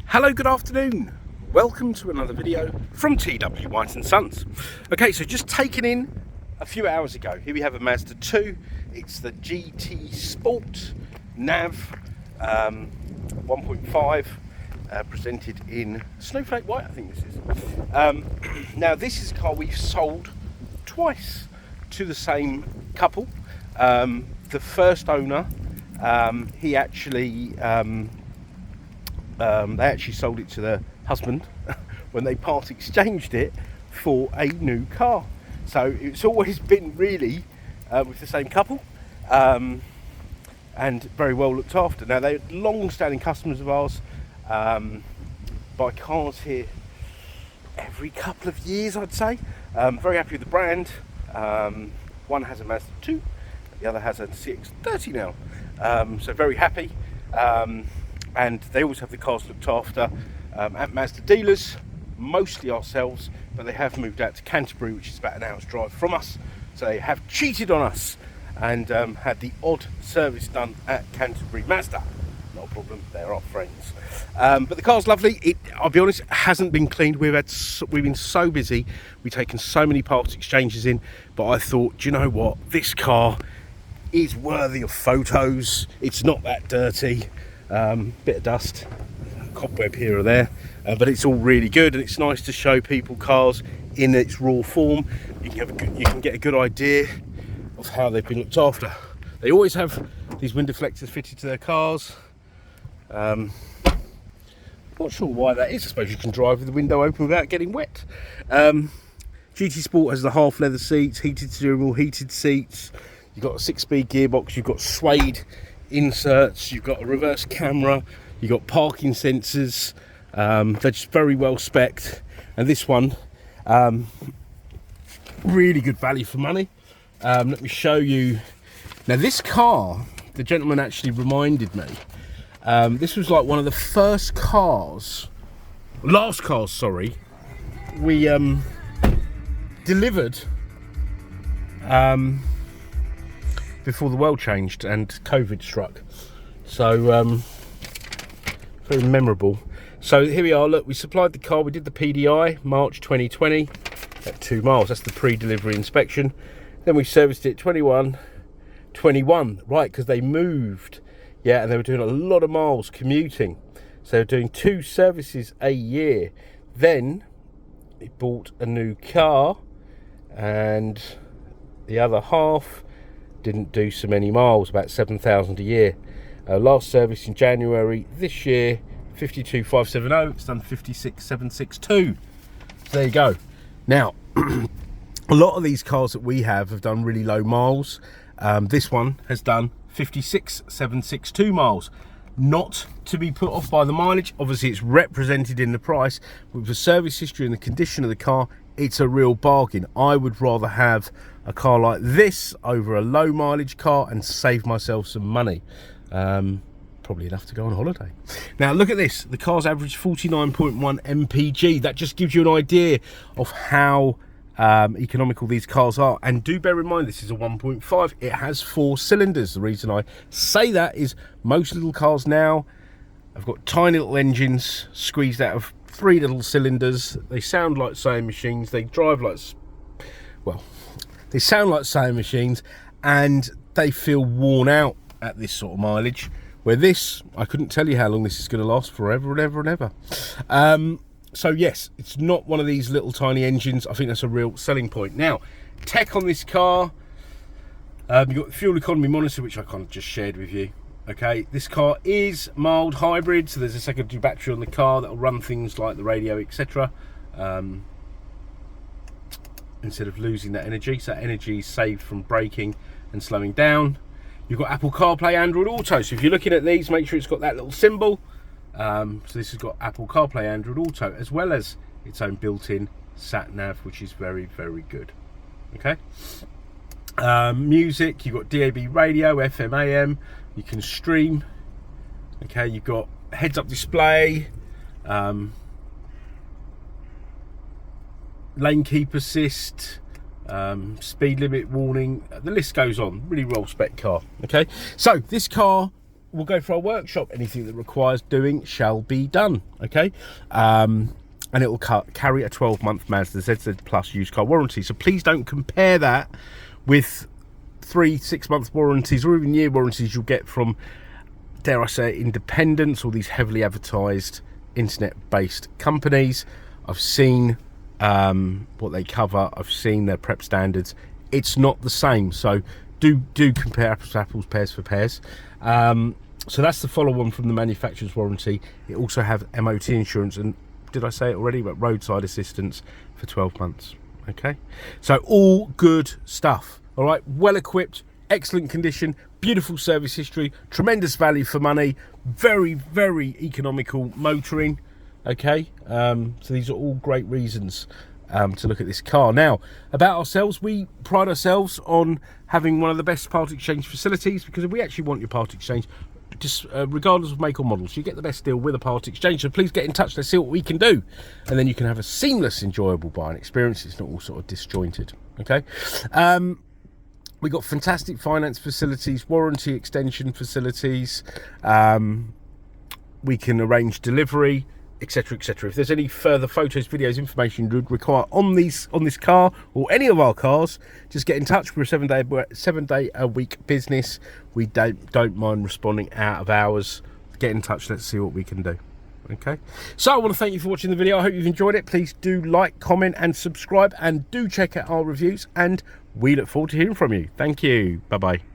Hello, good afternoon. Welcome to another video from TW White & Sons. Okay, so just taken in a few hours ago. Here we have a Mazda 2. It's the GT Sport NAV 1.5 presented in Snowflake white, I think this is. Now this is a car we've sold twice to the same couple. The first owner, he actually they actually sold it to their husband when they part exchanged it for a new car. So it's always been really with the same couple, and very well looked after. Now they're long-standing customers of ours. Buy cars here every couple of years, I'd say. Very happy with the brand. One has a Mazda 2, the other has a CX-30 now. So very happy. And they always have the cars looked after at Mazda dealers, mostly ourselves, but they have moved out to Canterbury, which is about an hour's drive from us. So they have cheated on us and had the odd service done at Canterbury Mazda. Not a problem, they're our friends. But the car's lovely. I'll be honest, it hasn't been cleaned. We've been so busy. We've taken so many parts exchanges in, but I thought, do you know what? This car is worthy of photos. It's not that dirty. Bit of dust, cobweb here or there, but it's all really good, and it's nice to show people cars in its raw form. You can get a good idea of how they've been looked after. They always have these wind deflectors fitted to their cars. Not sure why that is. I suppose you can drive with the window open without getting wet. GT Sport has the half leather seats, heated steering wheel, heated seats. You've got a 6-speed gearbox, you've got suede inserts, you've got a reverse camera, you've got parking sensors. They're just very well spec'd, and this one really good value for money. Let me show you. Now this car, the gentleman actually reminded me, this was like one of the last cars we delivered before the world changed and COVID struck. So very memorable. So here we are, look, we supplied the car, we did the PDI March 2020 at 2 miles. That's the pre-delivery inspection. Then we serviced it 21, right, because they moved, yeah, and they were doing a lot of miles commuting, so they were doing 2 services a year. Then he bought a new car, and the other half didn't do so many miles, about 7,000 a year. Last service in January this year, 52,570. It's done 56,762. So there you go. Now, a lot of these cars that we have done really low miles. This one has done 56,762 miles. Not to be put off by the mileage. Obviously, it's represented in the price. With the service history and the condition of the car, it's a real bargain. I would rather have a car like this over a low mileage car and save myself some money. Probably enough to go on holiday. Now look at this, the car's average 49.1 mpg. That just gives you an idea of how economical these cars are. And do bear in mind, this is a 1.5. It has 4 cylinders. The reason I say that is most little cars now have got tiny little engines squeezed out of 3 little cylinders. They sound like sewing machines. They drive like, well, they sound like sewing machines, and they feel worn out at this sort of mileage. Where this, I couldn't tell you how long this is going to last, forever and ever and ever. So yes, it's not one of these little tiny engines. I think that's a real selling point. Now, tech on this car, you've got the fuel economy monitor, which I kind of just shared with you. Okay, this car is mild hybrid, so there's a secondary battery on the car that'll run things like the radio, etc. Instead of losing that energy. So that energy is saved from braking and slowing down. You've got Apple CarPlay, Android Auto. So if you're looking at these, make sure it's got that little symbol. So this has got Apple CarPlay, Android Auto, as well as its own built-in sat-nav, which is very, very good. Okay. Music, you've got DAB radio, FM, AM. You can stream. Okay, you've got heads-up display, lane keep assist, speed limit warning. The list goes on. Really well spec car. Okay, so this car we'll go for our workshop. Anything that requires doing shall be done, okay? And it will carry a 12-month Mazda ZZ Plus used car warranty. So please don't compare that with 3-6-month warranties or even year warranties you'll get from, dare I say, independents or these heavily advertised internet-based companies. I've seen what they cover. I've seen their prep standards. It's not the same. So do compare apples to apples, pears for pears. So that's the follow-on from the manufacturer's warranty. It also has MOT insurance, and did I say it already, but roadside assistance for 12 months. Okay, so all good stuff. All right, well equipped, excellent condition, beautiful service history, tremendous value for money, very, very economical motoring. Okay, so these are all great reasons to look at this car. Now, about ourselves, we pride ourselves on having one of the best part exchange facilities, because we actually want your part exchange, just regardless of make or model, so you get the best deal with a part exchange. So please get in touch, let's see what we can do, and then you can have a seamless, enjoyable buying experience. It's not all sort of disjointed. Okay, we got fantastic finance facilities, warranty extension facilities, we can arrange delivery, etc, etc. If there's any further photos, videos, information you would require on this car or any of our cars, just get in touch. We're a 7-day a week business. We don't mind responding out of hours. Get in touch, let's see what we can do. Okay, so I want to thank you for watching the video. I hope you've enjoyed it. Please do like, comment and subscribe, and do check out our reviews, and we look forward to hearing from you. Thank you. Bye bye.